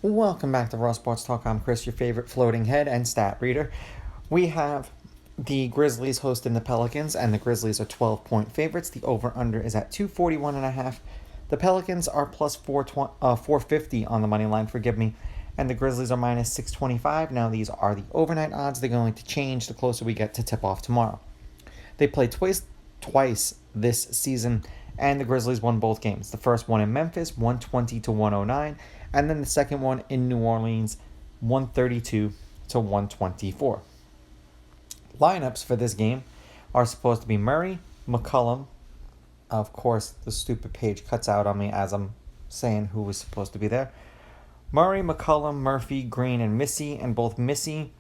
Welcome back to Raw Sports Talk. I'm Chris, your favorite floating head and stat reader. We have the Grizzlies hosting the Pelicans, and the Grizzlies are 12-point favorites. The over-under is at 241.5. The Pelicans are plus 450 on the money line, and the Grizzlies are minus 625. Now, these are the overnight odds. They're going to change the closer we get to tip-off tomorrow. They played twice this season, and the Grizzlies won both games. The first one in Memphis, 120-109, and then the second one in New Orleans, 132-124. Lineups for this game are supposed to be Murray, McCollum. Of course, the stupid page cuts out on me as I'm saying who was supposed to be there. Murray, McCollum, Murphy, Green, and Missy, and both Missy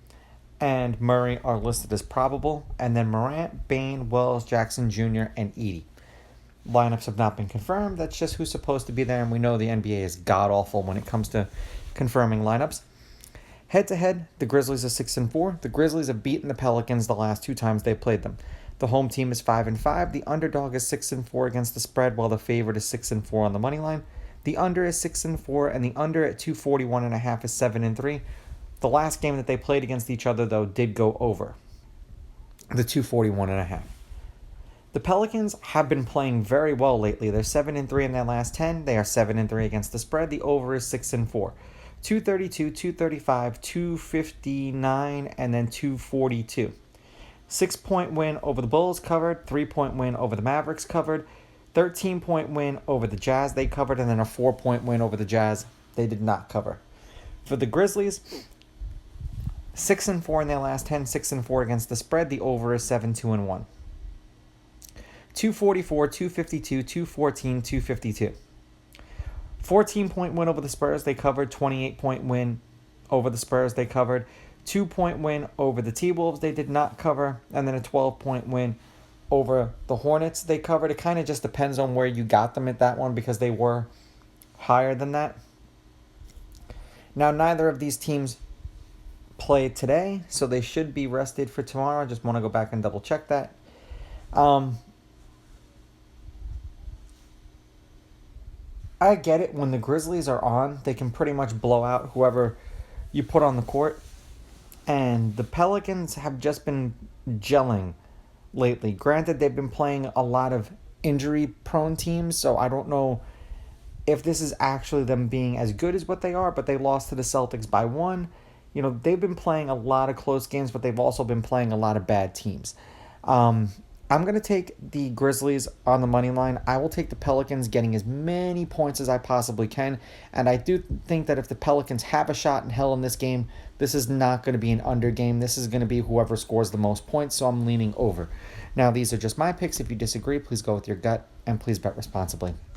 and Murray are listed as probable, and then Morant, Bane, Wells, Jackson Jr., and Edey. Lineups have not been confirmed. That's just who's supposed to be there, and we know the NBA is god-awful when it comes to confirming lineups. Head-to-head, the Grizzlies are 6-4. The Grizzlies have beaten the Pelicans the last two times they played them. The home team is 5-5. The underdog is 6-4 against the spread, while the favorite is 6-4 on the money line. The under is 6-4, and the under at 241.5 is 7-3. The last game that they played against each other, though, did go over the 241.5. The Pelicans have been playing very well lately. They're 7-3 in their last 10. They are 7-3 against the spread. The over is 6-4. 232, 235, 259, and then 242. 6-point win over the Bulls covered. 3-point win over the Mavericks covered. 13-point win over the Jazz they covered. And then a 4-point win over the Jazz they did not cover. For the Grizzlies, 6-4 in their last 10. 6-4 against the spread. The over is 7-2-1. 244, 252, 214, 252. 14-point win over the Spurs, they covered. 28-point win over the Spurs, they covered. 2-point win over the T-Wolves, they did not cover. And then a 12-point win over the Hornets, they covered. It kind of just depends on where you got them at that one because they were higher than that. Now, neither of these teams played today, so they should be rested for tomorrow. I just want to go back and double-check that. I get it. When the Grizzlies are on, they can pretty much blow out whoever you put on the court. And the Pelicans have just been gelling lately. Granted, they've been playing a lot of injury-prone teams, so I don't know if this is actually them being as good as what they are, but they lost to the Celtics by 1. You know, they've been playing a lot of close games, but they've also been playing a lot of bad teams. I'm going to take the Grizzlies on the money line. I will take the Pelicans getting as many points as I possibly can. And I do think that if the Pelicans have a shot in hell in this game, this is not going to be an under game. This is going to be whoever scores the most points, so I'm leaning over. Now, these are just my picks. If you disagree, please go with your gut, and please bet responsibly.